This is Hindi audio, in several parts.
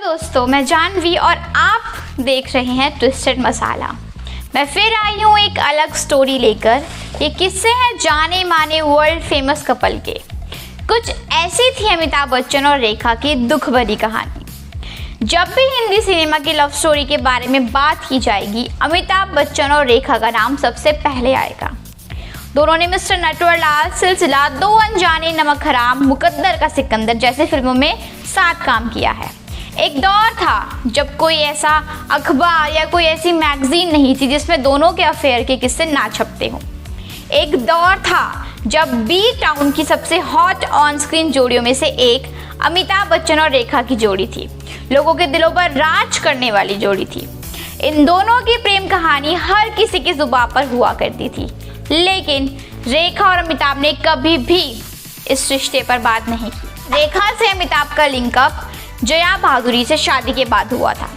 दोस्तों, मैं जानवी और आप देख रहे हैं ट्विस्टेड मसाला। मैं फिर आई हूँ एक अलग स्टोरी लेकर। ये किस्से हैं जाने माने वर्ल्ड फेमस कपल के। कुछ ऐसी थी अमिताभ बच्चन और रेखा की दुख भरी कहानी। जब भी हिंदी सिनेमा की लव स्टोरी के बारे में बात की जाएगी, अमिताभ बच्चन और रेखा का नाम सबसे पहले आएगा। दोनों ने मिस्टर नटवरलाल, सिलसिला, दो अनजाने, नमक हराम, मुकद्दर का सिकंदर जैसे फिल्मों में साथ काम किया है। एक दौर था जब कोई ऐसा अखबार या कोई ऐसी मैगजीन नहीं थी जिसमें दोनों के अफेयर के किस्से ना छपते हों। एक दौर था जब बी टाउन की सबसे हॉट ऑन स्क्रीन जोड़ियों में से एक अमिताभ बच्चन और रेखा की जोड़ी थी। लोगों के दिलों पर राज करने वाली जोड़ी थी। इन दोनों की प्रेम कहानी हर किसी की जुबान पर हुआ करती थी, लेकिन रेखा और अमिताभ ने कभी भी इस रिश्ते पर बात नहीं की। रेखा से अमिताभ का लिंकअप जया भादुरी से शादी के बाद हुआ था।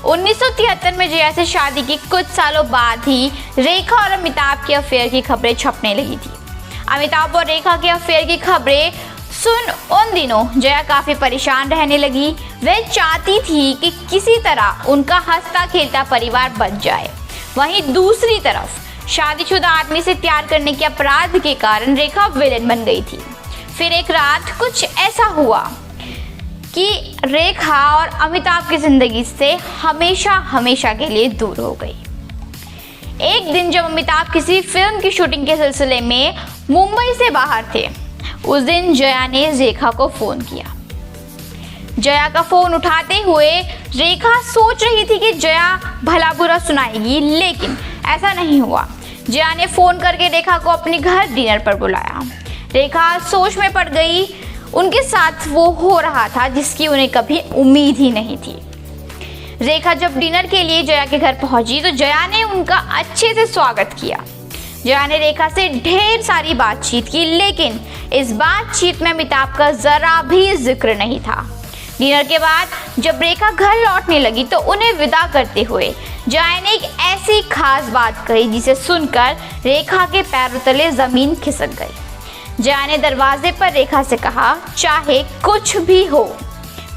1973 में जया से शादी के कुछ सालों बाद ही रेखा और अमिताभ के अफेयर की खबरें छपने लगी थी। अमिताभ और रेखा के अफेयर की खबरें सुन उन दिनों जया काफ़ी परेशान रहने लगी। वह चाहती थी कि किसी तरह उनका हंसता खेलता परिवार बच जाए। वहीं दूसरी तरफ शादीशुदा आदमी से प्यार करने के अपराध के कारण रेखा विलेन बन गई थी। फिर एक रात कुछ ऐसा हुआ कि रेखा और अमिताभ की ज़िंदगी से हमेशा हमेशा के लिए दूर हो गई। एक दिन जब अमिताभ किसी फिल्म की शूटिंग के सिलसिले में मुंबई से बाहर थे, उस दिन जया ने रेखा को फ़ोन किया। जया का फ़ोन उठाते हुए रेखा सोच रही थी कि जया भला बुरा सुनाएगी, लेकिन ऐसा नहीं हुआ। जया ने फ़ोन करके रेखा को अपने घर डिनर पर बुलाया। रेखा सोच में पड़ गई। उनके साथ वो हो रहा था जिसकी उन्हें कभी उम्मीद ही नहीं थी। रेखा जब डिनर के लिए जया के घर पहुंची तो जया ने उनका अच्छे से स्वागत किया। जया ने रेखा से ढेर सारी बातचीत की, लेकिन इस बातचीत में अमिताभ का ज़रा भी जिक्र नहीं था। डिनर के बाद जब रेखा घर लौटने लगी तो उन्हें विदा करते हुए जया ने एक ऐसी खास बात कही जिसे सुनकर रेखा के पैरों तले ज़मीन खिसक गई। जया ने दरवाजे पर रेखा से कहा, चाहे कुछ भी हो,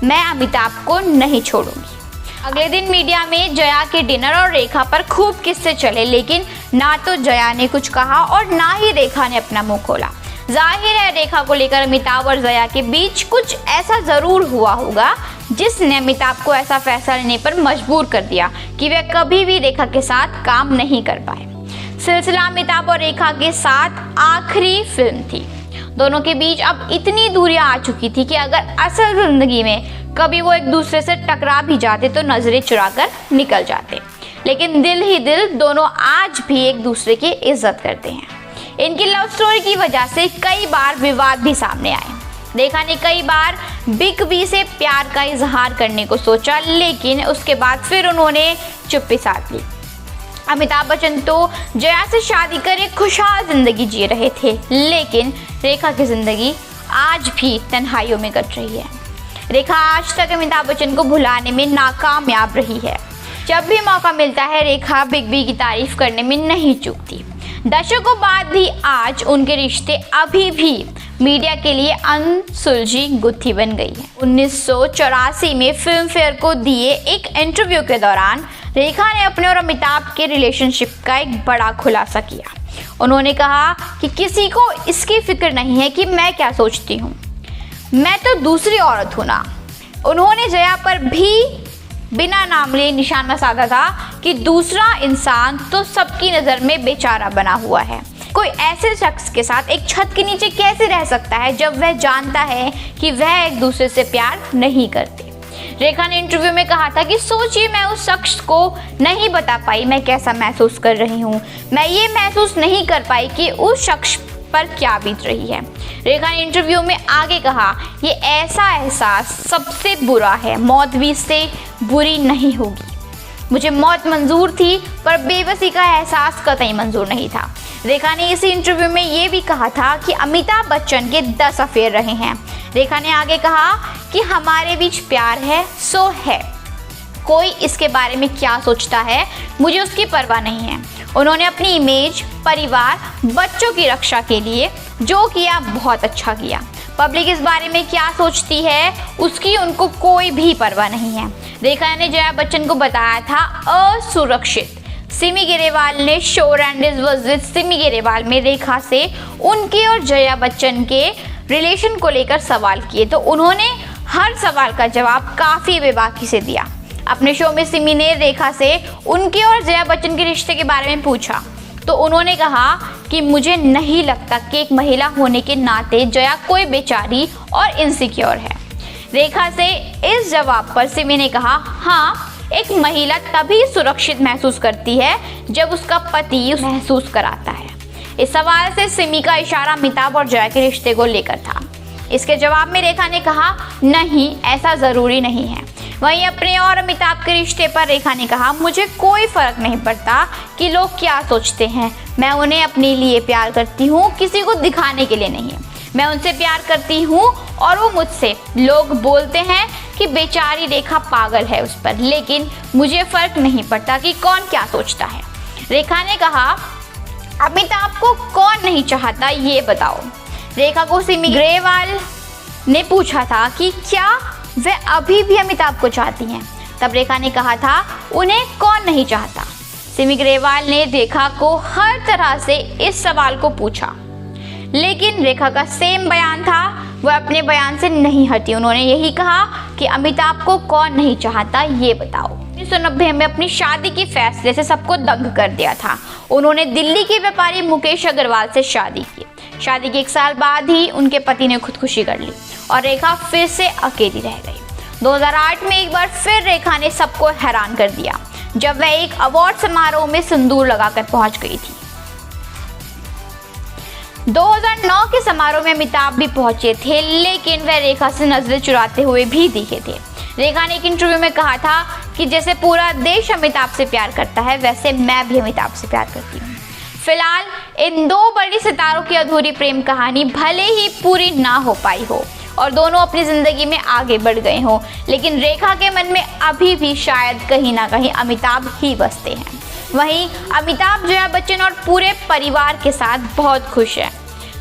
मैं अमिताभ को नहीं छोड़ूंगी। अगले दिन मीडिया में जया के डिनर और रेखा पर खूब किस्से चले, लेकिन ना तो जया ने कुछ कहा और ना ही रेखा ने अपना मुंह खोला। जाहिर है रेखा को लेकर अमिताभ और जया के बीच कुछ ऐसा ज़रूर हुआ होगा जिसने अमिताभ को ऐसा फैसला लेने पर मजबूर कर दिया कि वह कभी भी रेखा के साथ काम नहीं कर पाए। सिलसिला अमिताभ और रेखा के साथ आखिरी फिल्म थी। दोनों के बीच अब इतनी दूरियां आ चुकी थी कि अगर असल जिंदगी में कभी वो एक दूसरे से टकरा भी जाते तो नजरें चुराकर निकल जाते, लेकिन दिल ही दिल दोनों आज भी एक दूसरे की इज्जत करते हैं। इनकी लव स्टोरी की वजह से कई बार विवाद भी सामने आए। रेखा ने कई बार बिग बी से प्यार का इजहार करने को सोचा, लेकिन उसके बाद फिर उन्होंने चुप्पी साध ली। अमिताभ बच्चन तो जया से शादी कर एक खुशहाल जिंदगी जी रहे थे, लेकिन रेखा की जिंदगी आज भी तन्हाइयों में कट रही है। रेखा आज तक अमिताभ बच्चन को भुलाने में नाकामयाब रही है। जब भी मौका मिलता है रेखा बिग बी की तारीफ करने में नहीं चूकती। दशकों बाद भी आज उनके रिश्ते अभी भी मीडिया के लिए अनसुलझी गुत्थी बन गई है। 1984 में फिल्म फेयर को दिए एक इंटरव्यू के दौरान रेखा ने अपने और अमिताभ के रिलेशनशिप का एक बड़ा खुलासा किया। उन्होंने कहा कि किसी को इसकी फिक्र नहीं है कि मैं क्या सोचती हूँ, मैं तो दूसरी औरत हूँ ना। उन्होंने जया पर भी बिना नाम लिए निशाना साधा था कि दूसरा इंसान तो सबकी नज़र में बेचारा बना हुआ है। कोई ऐसे शख्स के साथ एक छत के नीचे कैसे रह सकता है जब वह जानता है कि वह एक दूसरे से प्यार नहीं करते। रेखा ने इंटरव्यू में कहा था कि सोचिए, मैं उस शख्स को नहीं बता पाई मैं कैसा महसूस कर रही हूँ। मैं ये महसूस नहीं कर पाई कि उस शख्स पर क्या बीत रही है। रेखा ने इंटरव्यू में आगे कहा, ये ऐसा एहसास सबसे बुरा है, मौत भी इससे बुरी नहीं होगी। मुझे मौत मंजूर थी पर बेबसी का एहसास कतई मंजूर नहीं था। रेखा ने इसी इंटरव्यू में ये भी कहा था कि अमिताभ बच्चन के 10 अफेयर रहे हैं। रेखा ने आगे कहा कि हमारे बीच प्यार है सो है, कोई इसके बारे में क्या सोचता है मुझे उसकी परवाह नहीं है। उन्होंने अपनी इमेज, परिवार, बच्चों की रक्षा के लिए जो किया बहुत अच्छा किया, पब्लिक इस बारे में क्या सोचती है उसकी उनको कोई भी परवाह नहीं है। रेखा ने जया बच्चन को बताया था असुरक्षित। सिमी ग्रेवाल ने शो रैंडीज विद सिमी ग्रेवाल में रेखा से उनके और जया बच्चन के रिलेशन को लेकर सवाल किए, तो उन्होंने हर सवाल का जवाब काफ़ी बेबाकी से दिया। अपने शो में सिमी ने रेखा से उनके और जया बच्चन के रिश्ते के बारे में पूछा, तो उन्होंने कहा कि मुझे नहीं लगता कि एक महिला होने के नाते जया कोई बेचारी और इनसिक्योर है। रेखा से इस जवाब पर सिमी ने कहा, हाँ, एक महिला तभी सुरक्षित महसूस करती है जब उसका पति महसूस कराता है। इस सवाल से सिमी का इशारा अमिताभ और जया के रिश्ते को लेकर था। इसके जवाब में रेखा ने कहा, नहीं, ऐसा ज़रूरी नहीं है। वहीं अपने और अमिताभ के रिश्ते पर रेखा ने कहा, मुझे कोई फ़र्क नहीं पड़ता कि लोग क्या सोचते हैं। मैं उन्हें अपने लिए प्यार करती हूँ, किसी को दिखाने के लिए नहीं। मैं उनसे प्यार करती हूँ और वो मुझसे। लोग बोलते हैं कि बेचारी रेखा पागल है उस पर, लेकिन मुझे फ़र्क नहीं पड़ता कि कौन क्या सोचता है। रेखा ने कहा, अमिताभ को कौन नहीं चाहता ये बताओ। रेखा को सिमी ग्रेवाल ने पूछा था कि क्या वह अभी भी अमिताभ को चाहती हैं। तब रेखा ने कहा था, उन्हें कौन नहीं चाहता। सिमी ग्रेवाल ने रेखा को हर तरह से इस सवाल को पूछा, लेकिन रेखा का सेम बयान था, वह अपने बयान से नहीं हटी। उन्होंने यही कहा कि अमिताभ को कौन नहीं चाहता ये बताओ। 1990 में अपनी शादी के फैसले से सबको दंग कर दिया था। उन्होंने दिल्ली के व्यापारी मुकेश अग्रवाल से शादी की। शादी के 1 साल बाद ही उनके पति ने खुदकुशी कर ली और रेखा फिर से अकेली रह गई। 2008 में एक बार फिर रेखा ने सबको हैरान कर दिया जब वह एक अवार्ड समारोह में सिंदूर लगाकर पहुंच गई थी। 2009 के समारोह में अमिताभ भी पहुंचे थे, लेकिन वह रेखा से नजरें चुराते हुए भी दिखे थे। रेखा ने एक इंटरव्यू में कहा था कि जैसे पूरा देश अमिताभ से प्यार करता है, वैसे मैं भी अमिताभ से प्यार करती हूँ। फिलहाल इन 2 बड़ी सितारों की अधूरी प्रेम कहानी भले ही पूरी ना हो पाई हो और दोनों अपनी ज़िंदगी में आगे बढ़ गए हों, लेकिन रेखा के मन में अभी भी शायद कहीं ना कहीं अमिताभ ही बसते हैं। वहीं अमिताभ जया बच्चन और पूरे परिवार के साथ बहुत खुश हैं।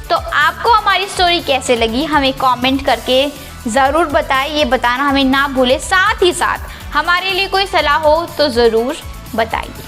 तो आपको हमारी स्टोरी कैसे लगी हमें कमेंट करके ज़रूर बताएं। ये बताना हमें ना भूलें। साथ ही साथ हमारे लिए कोई सलाह हो तो ज़रूर बताइए।